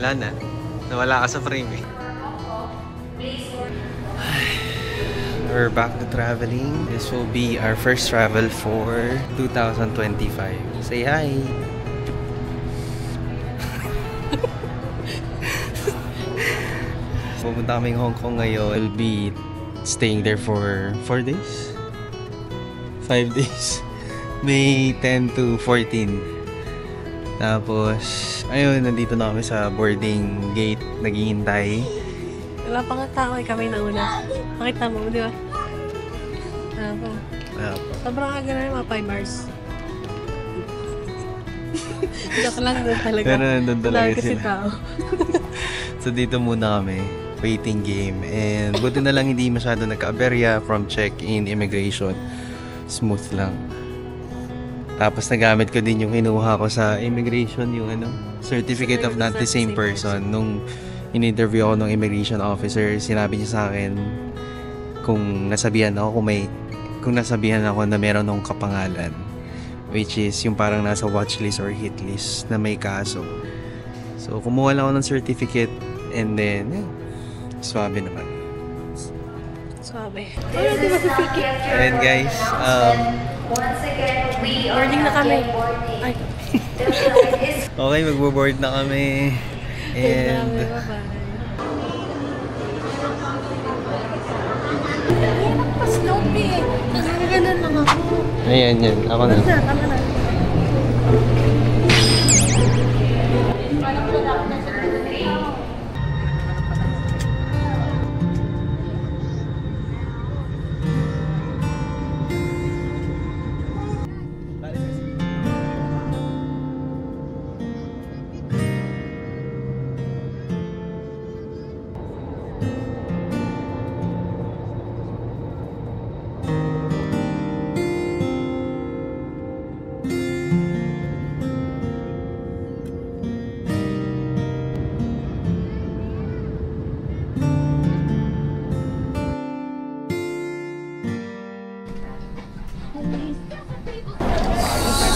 Wala na. Nawala ka sa frame eh. We're back to traveling. This will be our first travel for 2025. Say hi! Pupunta kaming Hong Kong ngayon. We'll be staying there for 4 days? 5 days. May 10 to 14. Tapos, ayun, nandito na kami sa boarding gate. Naghihintay. Wala pa nga tao eh, kami nauna. Makita mo, di ba? Sobrang aga na yung mga 5 hours. Joke lang doon talaga. Pero nandun talaga kasi sila. tao. So dito muna kami. Waiting game. And buti na lang hindi masyado nagka-aberya from check-in, immigration. Smooth lang. Tapos nagamit ko din yung kinuha ko sa immigration, yung certificate of not the same person. Nung in-interview ako ng immigration officer, sinabi niya sa akin kung nasabihan ako na meron akong kapangalan, which is yung parang nasa watchlist or hit list na may kaso. So kumuha lang ako ng certificate and then swabe naman. Swabe. Ay, di ba certificate? And guys, boarding na kami. Ay. okay, magbo-board na kami. And Snoopy eh. Nagaganan lang ako. ayan, yan. Ako na. Tama na.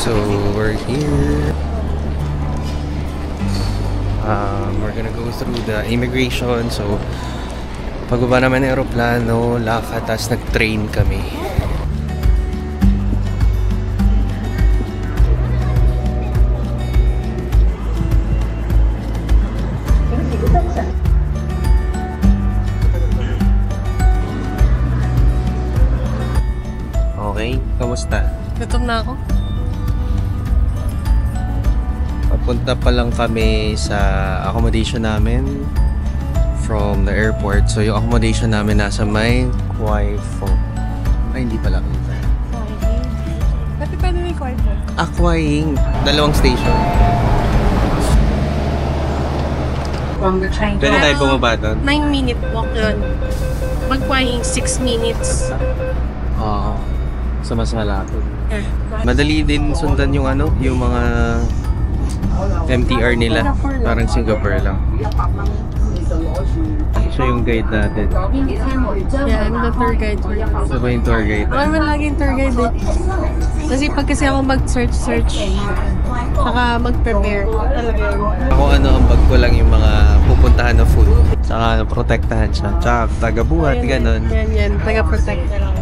So we're here. We're gonna go through the immigration. So pagbaba naman ng aeroplano, lakad, tas nag-train kami. Okay, kamusta? Gutom na ako. Papunta pa lang kami sa accommodation namin from the airport. So yung accommodation namin nasa may Quai Pho. Ay, hindi pala kita. Pati pwede may Quai Pho. Quai Ying. Dalawang station. Pwede tayo bumaba doon? 9-minute walk yun. Mag-Quai 6 minutes. Oo. So mas malapit. Eh. Madali din sundan yung yung mga MTR nila. Parang Singapore lang. Siya yung guide natin. Yeah, I'm the tour guide. Ito ba yung tour guide? Wala man laging tour guide eh. Kasi pag kasi ako mag-search, saka mag-prepare. Talaga yun. Ako ang bag ko lang yung mga pupuntahan na food. Saka protektahan siya. Tsaka taga-buhat, ganun. Yan. Taga-protect na lang.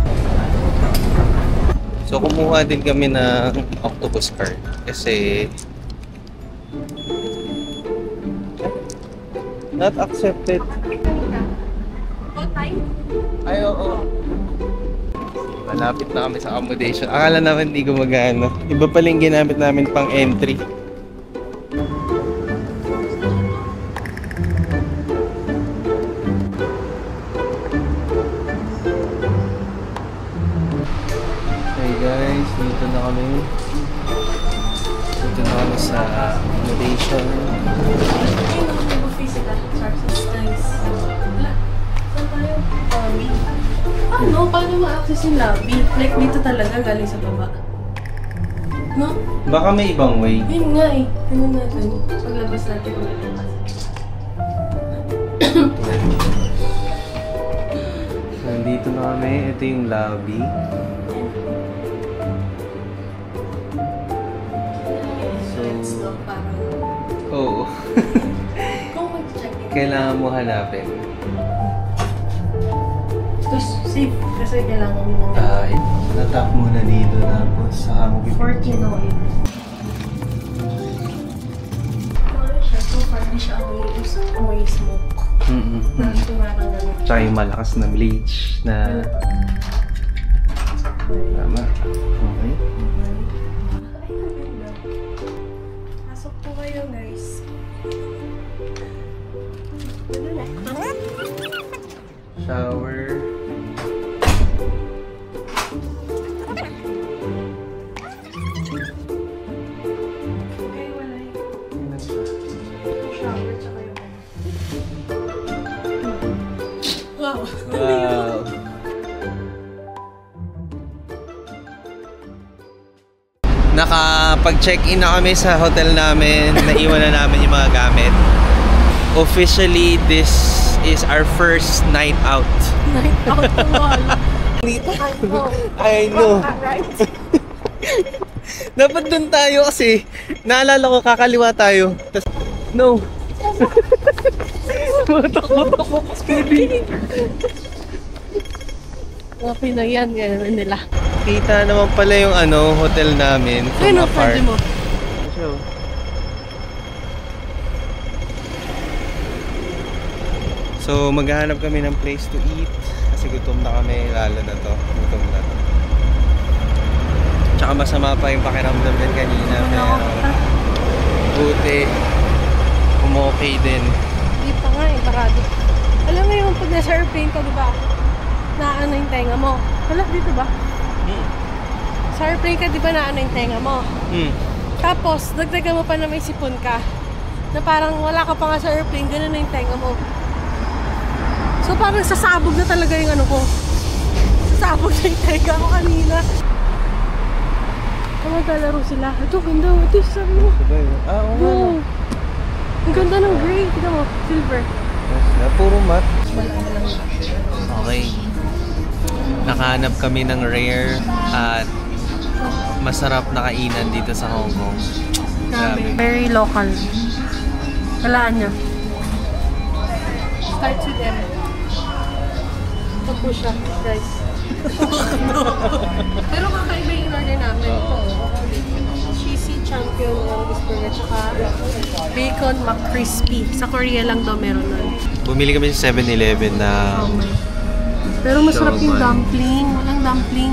So kumuha din kami ng octopus card. Kasi not accepted. What time? Ay, oo. Malapit na kami sa accommodation. Akala naman hindi gumagana. Iba pala yung ginamit namin pang entry. Hey guys, dito na kami. Dito na kami sa accommodation. Ano? Paano ma-access yung lobby? Like dito talaga galing sa baba. No? Baka may ibang way. Yun nga eh. Ano natin? Paglabas natin kung lalabas. Nandito na kami. Ito yung lobby. So, parang... oo. Kung kailangan mo hanapin? Tapos safe kasi kailangan mo ng Natap muna dito tapos saka mo 14 oil. So far, di siya amoy smoke. Na tumarang gano'n. Tsaka yung malakas na bleach na... Tama. Okay. Pasok po kayo, guys. Shower. Okay, wala yun. Shower, tsaka yung wow. Wow. Nakapag-check-in na kami sa hotel namin. Naiwan na namin yung mga gamit. Officially, this is our first night out. Night out na wala. I know. Dapat dun tayo kasi naalala ko kakaliwa tayo. Tas, no. Matak-matak. Okay na yan, gano'n nila. Kita naman pala yung hotel namin from Ayun, afar. pwede mo. So, maghahanap kami ng place to eat kasi gutom na kami, lalo na to. Gutom na to. Tsaka masama pa yung pakiramdam din kanina, pero buti umokay din. Hindi pa nga eh, barado. Alam mo yung pag nasa airplane ka, di ba? Naano yung tenga mo. Wala, dito ba? Sa airplane ka, di ba naano yung tenga mo? Tapos, dagdagan mo pa na may sipon ka. Na parang wala ka pa nga sa airplane, ganun na yung tenga mo. So parang sasabog na talaga yung ano ko. Sasabog na yung tenga ko kanina. Maglalaro sila. Ito, ganda. Ito, sabi mo. Wow. Ang ganda ng gray. Tignan mo, silver. Puro matte. Okay. Nakahanap kami ng rare at masarap na kainan dito sa Hong Kong. Grabe. Very local. Walaan nyo. Starts with M. Ito po siya, guys. Pero kakaiba yung order namin. Ito, cheesy champion burger, tsaka bacon McCrispy. Sa Korea lang daw meron nun. Bumili kami sa 7-Eleven na... Pero masarap yung dumpling. Walang dumpling.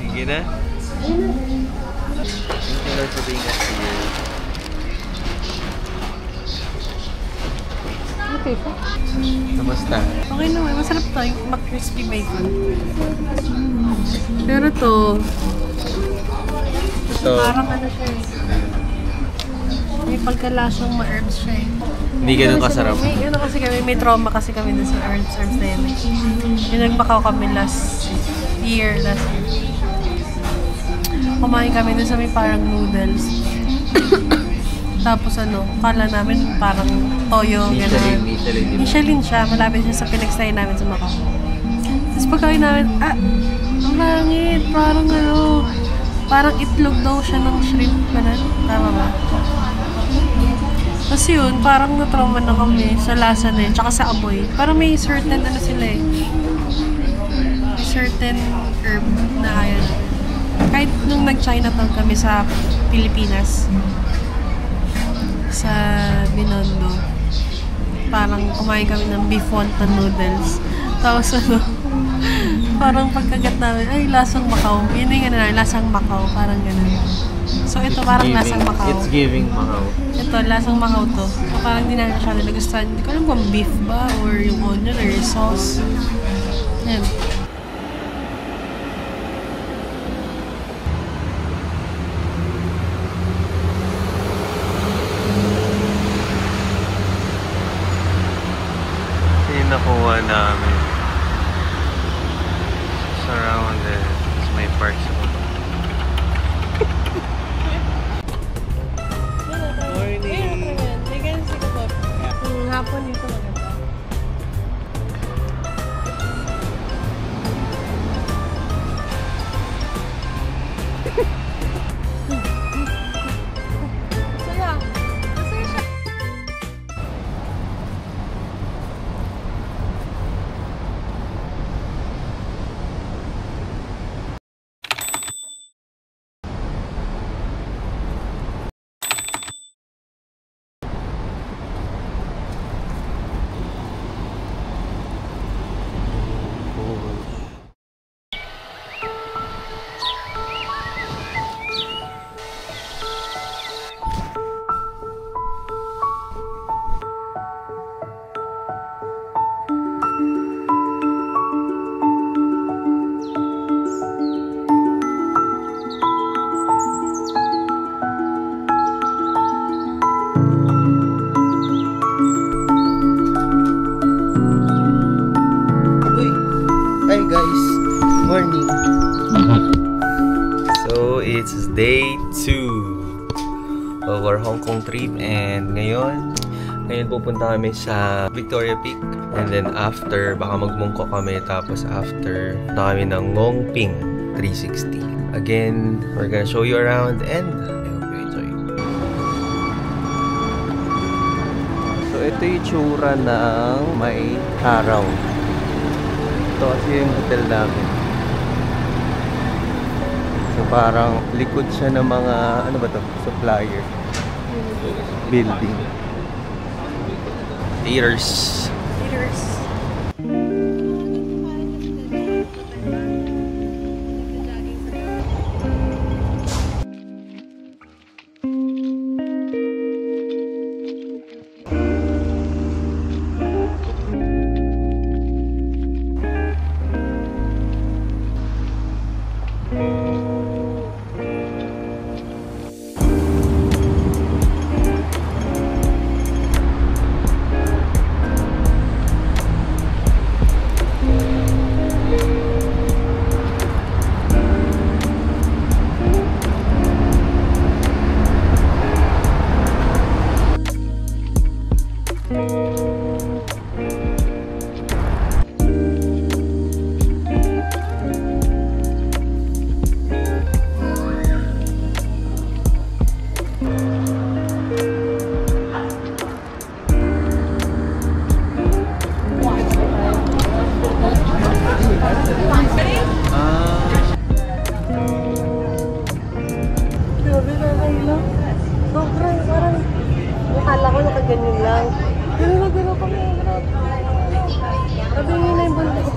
Sige na. Thank you Lord for being us here. Okay po. Kamusta? Okay naman. Masarap to yung McCrispy bacon. Pero to, Ito, parang ano siya eh. May pagkalasang ma-herbs siya eh. hindi ganun kasarap. May ano kasi kami, may trauma kasi kami dun sa herbs na yun eh. Yung nagmakaw kami last year. Kumain kami dun sa may parang noodles. Tapos ano, kala namin parang toyo, gano'n. Michelin siya, malapit siya sa pinagstay namin sa Macau. Tapos pagkain namin, ang langit, parang ano, parang itlog daw siya ng shrimp, gano'n. Tama ba? Tapos yun, parang na-trauma na kami sa lasa na yun, tsaka sa amoy. Parang may certain ano sila eh. May certain herb na ayaw. Kahit nung nag-Chinatown kami sa Pilipinas, sa Binondo, parang kumain kami ng beef wonton noodles. Tapos ano, parang pagkagat namin, ay lasang Macau. Yun yung ano, lasang Macau, parang gano'n. So ito parang lasang Macau. It's giving Macau. Ito, lasang Macau to. So, parang hindi namin siya nagustuhan. Hindi ko alam kung beef ba or yung onion or yung sauce. Yan. Nakuha namin. Surrounded. May park sa baba. Morning! May ganun si Kapot. Hapon dito maganda. day 2 of our Hong Kong trip. And ngayon pupunta kami sa Victoria Peak. And then after, baka magmungko kami. Tapos after, na kami ng Ngongping 360. Again, we're gonna show you around and I hope you enjoy. So ito yung tsura ng may araw. Ito kasi yung hotel namin. So parang likod siya ng mga, ano ba to? Supplier. Building. Theaters. Akala ko nakaganyan lang. Pero nagano kami. Sabi niyo na yung bundok.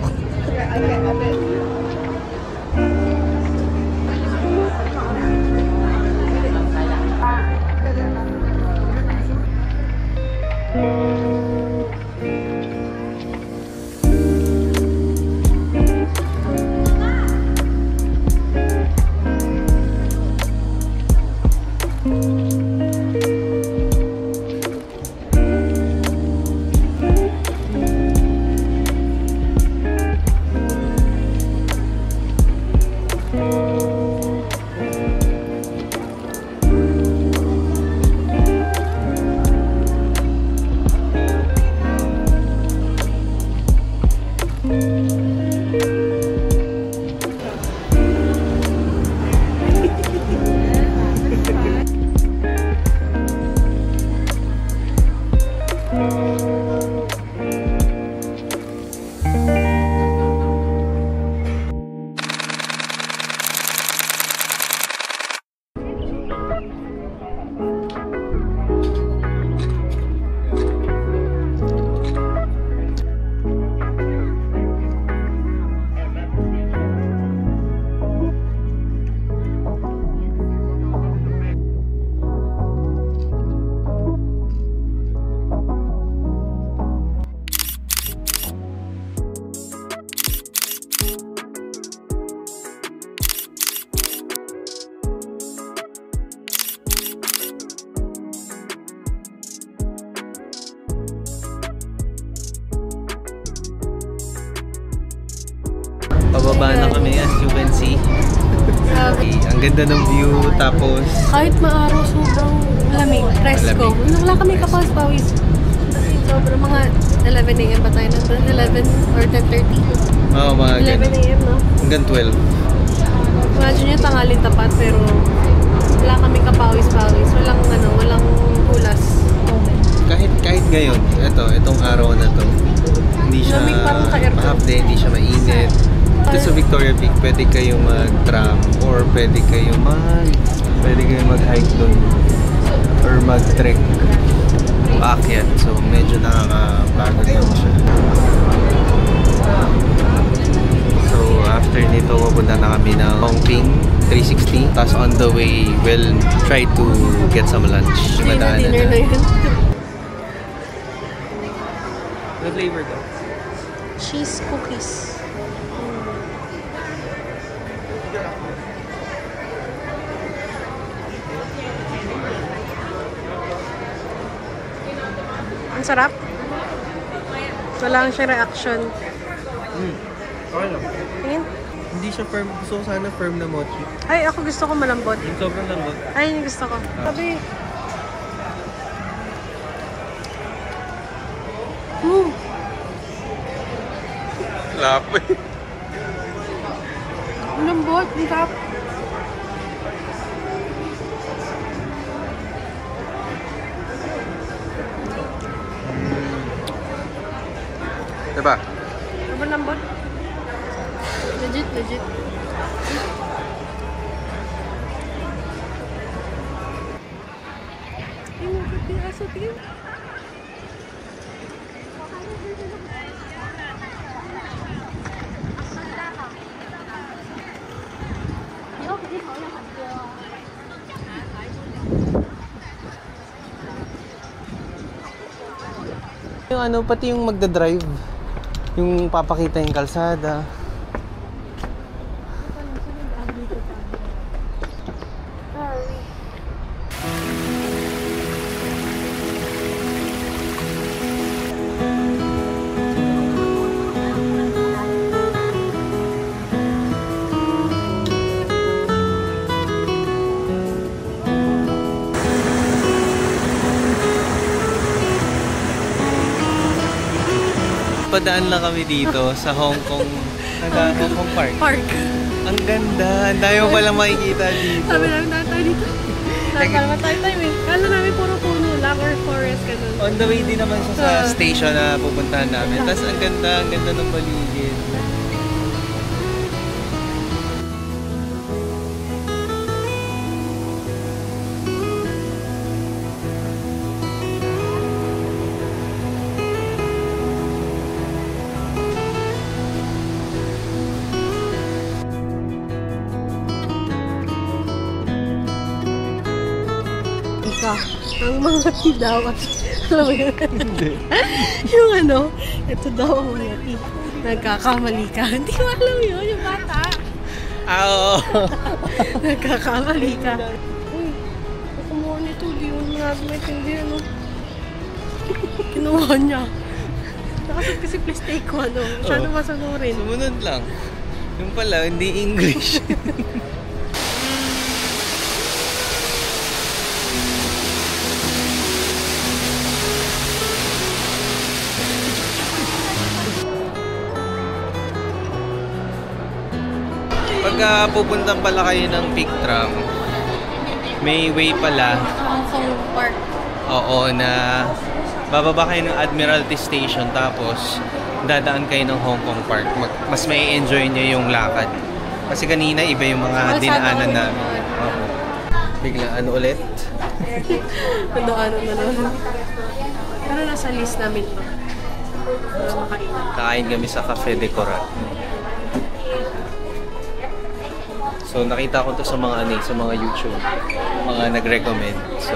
Pababa na kami as you can see. Ang ganda ng view, tapos Kahit maaraw, sobrang lamig. Fresco. Wala kami kapaws-pawis. Sobrang mga 11 a.m. ba tayo nandun? 11 or 10:30? Oo, mga 11 a.m. no? hanggang 12. Imagine nyo tangaling tapat pero wala kami kapawis-pawis. Walang hulas. Kahit ngayon, itong araw na to, hindi siya Lamig, parang ka-aircon. mahapde, hindi siya mainit. Dito sa Victoria Peak, pwede kayong mag-tram or pwede kayong mag-hike doon or mag-trek paakyat. So medyo nakakapagod lang siya. So after nito, pupunta na kami ng Ngongping 360. Tapos on the way, we'll try to get some lunch. Madaanan Dinner na yun. Ano flavor daw? Cheese cookies. Ang sarap. Wala lang siya reaction. Okay lang. Tingin. Hindi hindi siya firm. Gusto ko sana firm na mochi. Ay, ako gusto ko malambot. Yung sobrang lambot. Ay, yung gusto ko. Sabi. Lapo eh. Malambot, di ka. Diba? Sobrang lambot. Legit, legit. Ay, mabuti yung aso. Tingin. Yung ano, pati yung magdadrive. Yung papakita yung kalsada. Padaan lang kami dito sa Hong Kong, Hong Kong Park. Park. Ang ganda. Ang dami mo palang makikita dito. Sabi namin na tayo dito. Sabi naman tayo eh. Kala namin puro puno lang or forest ganun. On the way din naman siya sa station na pupuntahan namin. Tapos ang ganda ng paligid. Ang mga tidawas. Alam mo yun? Yung ano, ito daw ang mga ti. Nagkakamali ka. Hindi ko alam yun, yung bata. Oo. Nagkakamali ka. Uy, kumuha nito. Di mo natin naitindi, ano. Kinuha niya. Nakasad kasi please take one, no? Masyado masanurin. Sumunod lang. Yung pala, hindi English. Pagka pupunta pala kayo ng Peak Tram, may way pala. Hong Kong Park. Oo, na bababa kayo ng Admiralty Station tapos dadaan kayo ng Hong Kong Park. Mas may enjoy nyo yung lakad. Kasi kanina iba yung mga dinaanan namin. Oo. Bigla, ano ulit? Nadaanan na naman. Pero nasa list namin to. Makain. Kain kami sa Cafe de Coral. So nakita ko to sa mga sa mga YouTube, mga nag-recommend. So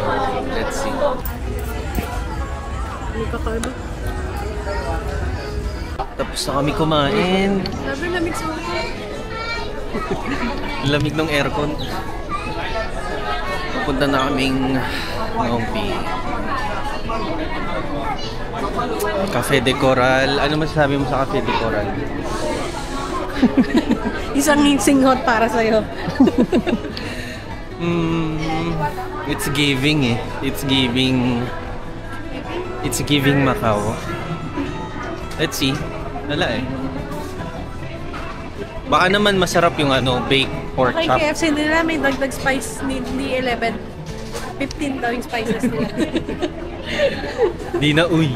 let's see. Ano kakaiba? Tapos na kami kumain. Sabi lamig sa ulo. Lamig ng aircon. Pupunta na kaming Ngongpi. Cafe de Coral. Ano masasabi mo sa Cafe de Coral? Isang singhot para sa'yo. It's giving eh. It's giving Macau. Let's see. Wala eh. Baka naman masarap yung ano, baked pork Okay, chop. KFC nila may dagdag spice ni 11. 15 daw yung spices nila. Di na uy.